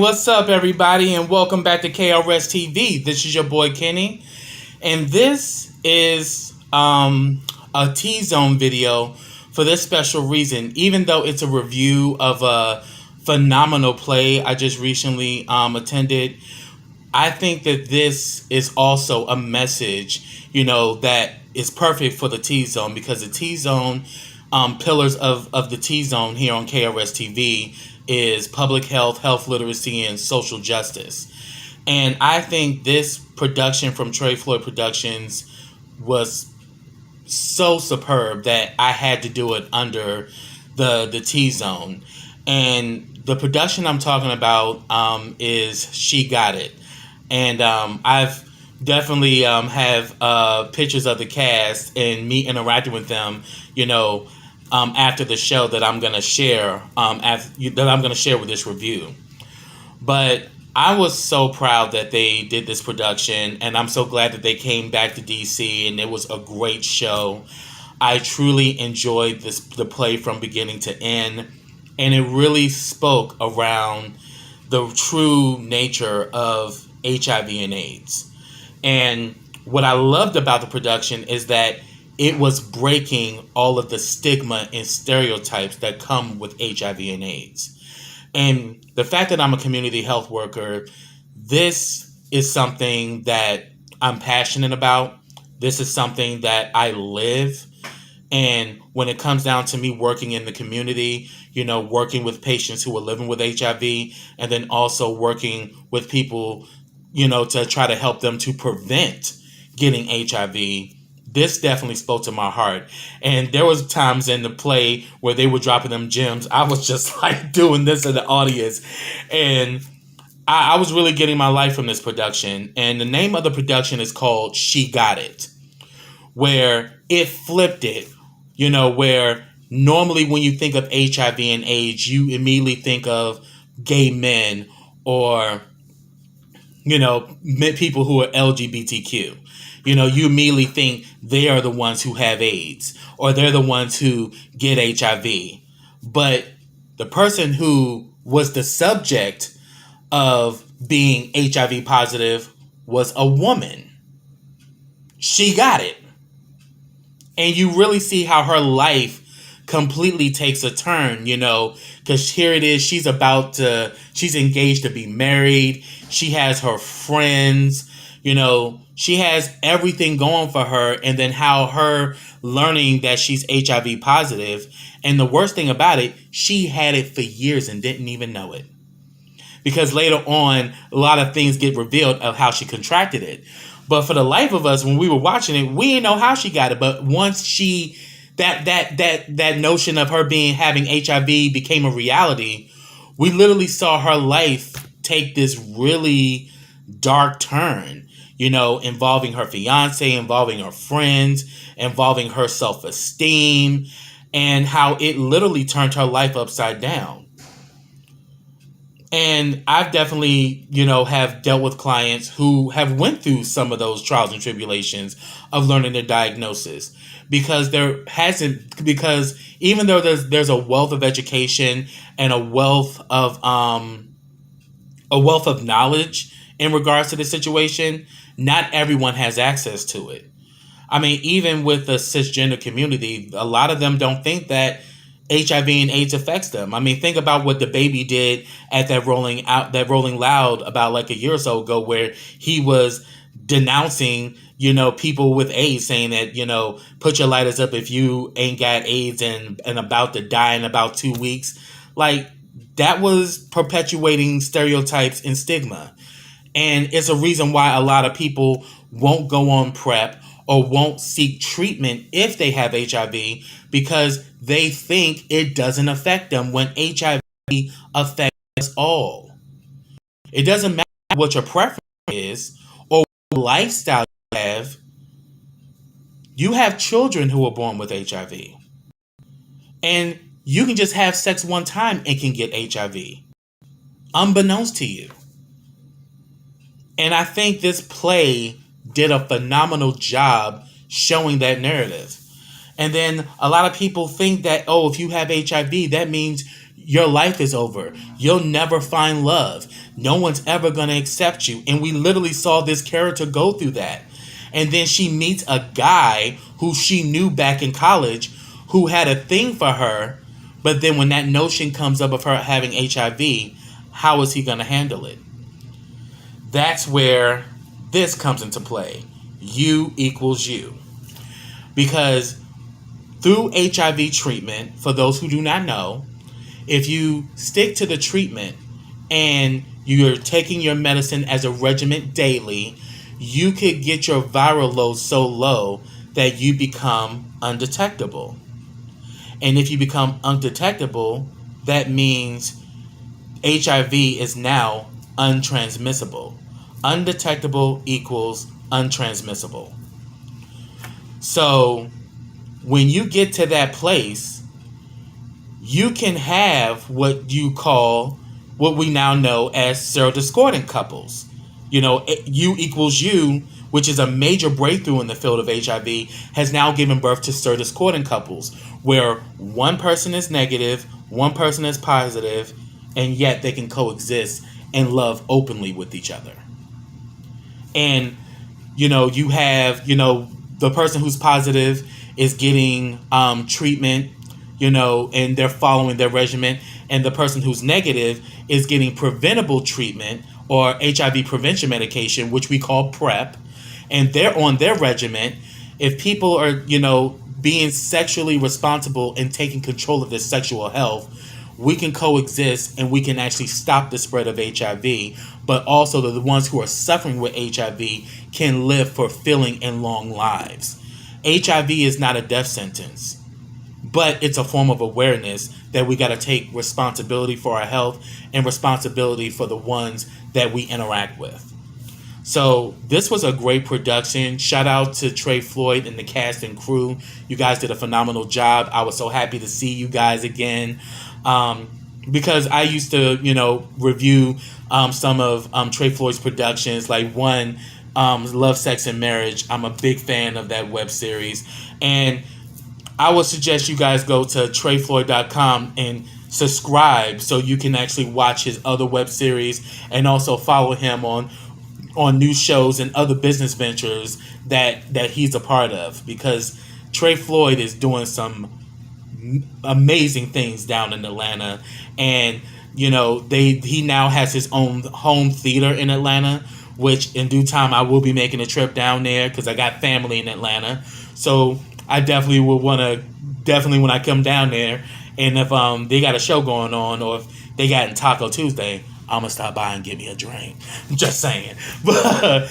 What's up, everybody, and welcome back to KRSTV. This is your boy Kenny, and this is a T-Zone video for this special reason. Even though it's a review of a phenomenal play I just recently attended, I think that this is also a message, that is perfect for the T-Zone, because the T-Zone, pillars of the T-Zone here on KRSTV is public health, health literacy, and social justice. And I think this production from Floyd Productions was so superb that I had to do it under the T-Zone. And the production I'm talking about is She Got It. And I've definitely have pictures of the cast and me interacting with them, after the show that I'm gonna share, with this review. But I was so proud that they did this production, and I'm so glad that they came back to DC, and it was a great show. I truly enjoyed the play from beginning to end, and it really spoke around the true nature of HIV and AIDS. And what I loved about the production is that it was breaking all of the stigma and stereotypes that come with HIV and AIDS. And the fact that I'm a community health worker, this is something that I'm passionate about. This is something that I live. And when it comes down to me working in the community, working with patients who are living with HIV, and then also working with people, to try to help them to prevent getting HIV, this definitely spoke to my heart. And there was times in the play where they were dropping them gems. I was just like doing this in the audience. And I was really getting my life from this production. And the name of the production is called She Got It, where it flipped it, where normally when you think of HIV and AIDS, you immediately think of gay men or, people who are LGBTQ. You immediately think they are the ones who have AIDS or they're the ones who get HIV. But the person who was the subject of being HIV positive was a woman. She got it. And you really see how her life completely takes a turn, because here it is. She's engaged to be married. She has her friends, she has everything going for her, and then how her learning that she's HIV positive, and the worst thing about it, she had it for years and didn't even know it. Because later on, a lot of things get revealed of how she contracted it. But for the life of us, when we were watching it, we didn't know how she got it. But once that notion of her having HIV became a reality, we literally saw her life take this really dark turn. Involving her fiance, involving her friends, involving her self-esteem, and how it literally turned her life upside down. And I've definitely, have dealt with clients who have went through some of those trials and tribulations of learning their diagnosis, because even though there's a wealth of education and a wealth of knowledge in regards to the situation, not everyone has access to it. I mean, even with the cisgender community, a lot of them don't think that HIV and AIDS affects them. I mean, think about what the baby did at that Rolling Loud about like a year or so ago, where he was denouncing, people with AIDS, saying that, put your lighters up if you ain't got AIDS and about to die in about 2 weeks. Like, that was perpetuating stereotypes and stigma. And it's a reason why a lot of people won't go on PrEP or won't seek treatment if they have HIV, because they think it doesn't affect them, when HIV affects us all. It doesn't matter what your preference is or what lifestyle you have. You have children who are born with HIV. And you can just have sex one time and can get HIV, unbeknownst to you. And I think this play did a phenomenal job showing that narrative. And then a lot of people think that, if you have HIV, that means your life is over. You'll never find love. no one's ever going to accept you. And we literally saw this character go through that. And then she meets a guy who she knew back in college who had a thing for her. But then when that notion comes up of her having HIV, how is he going to handle it? That's where this comes into play. You equals you. Because through HIV treatment, for those who do not know, if you stick to the treatment and you're taking your medicine as a regimen daily, you could get your viral load so low that you become undetectable. And if you become undetectable, that means HIV is now untransmissible. Undetectable equals untransmissible. So when you get to that place, you can have what we now know as serodiscordant couples. You know, you equals you, which is a major breakthrough in the field of HIV, has now given birth to serodiscordant couples, where one person is negative, one person is positive, and yet they can coexist and love openly with each other. And, you have, the person who's positive is getting treatment, and they're following their regimen, and the person who's negative is getting preventable treatment or HIV prevention medication, which we call PrEP, and they're on their regimen. If people are, being sexually responsible and taking control of their sexual health, we can coexist and we can actually stop the spread of HIV, but also the ones who are suffering with HIV can live fulfilling and long lives. HIV is not a death sentence, but it's a form of awareness that we got to take responsibility for our health and responsibility for the ones that we interact with. So this was a great production. Shout out to Floyd and the cast and crew. You guys did a phenomenal job. I was so happy to see you guys again. Because I used to, review some of Floyd's productions, like one, Love, Sex, and Marriage. I'm a big fan of that web series. And I would suggest you guys go to TreyFloyd.com and subscribe so you can actually watch his other web series and also follow him on new shows and other business ventures that he's a part of, because Floyd is doing some amazing things down in Atlanta. And he now has his own home theater in Atlanta, which in due time I will be making a trip down there because I got family in Atlanta. So I definitely would want to, when I come down there, and if they got a show going on or if they got in Taco Tuesday, I'm gonna stop by and get me a drink. Just saying. But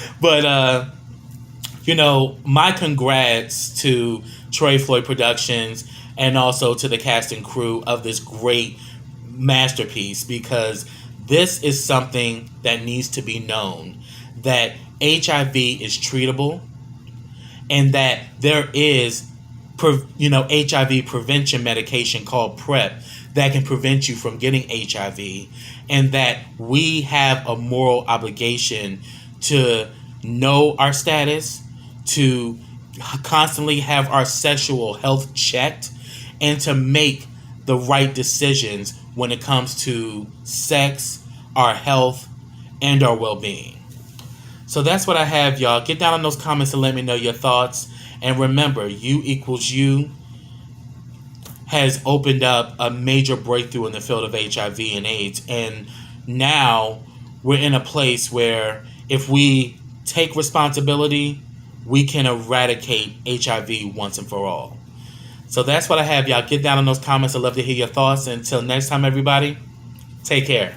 my congrats to Floyd Productions and also to the cast and crew of this great masterpiece, because this is something that needs to be known, that HIV is treatable and that there is HIV prevention medication called PrEP that can prevent you from getting HIV, and that we have a moral obligation to know our status, to constantly have our sexual health checked, and to make the right decisions when it comes to sex, our health, and our well-being. So that's what I have, y'all. Get down in those comments and let me know your thoughts. And remember, you equals you has opened up a major breakthrough in the field of HIV and AIDS. And now we're in a place where if we take responsibility, we can eradicate HIV once and for all. So that's what I have, y'all. Get down in those comments. I'd love to hear your thoughts. Until next time, everybody, take care.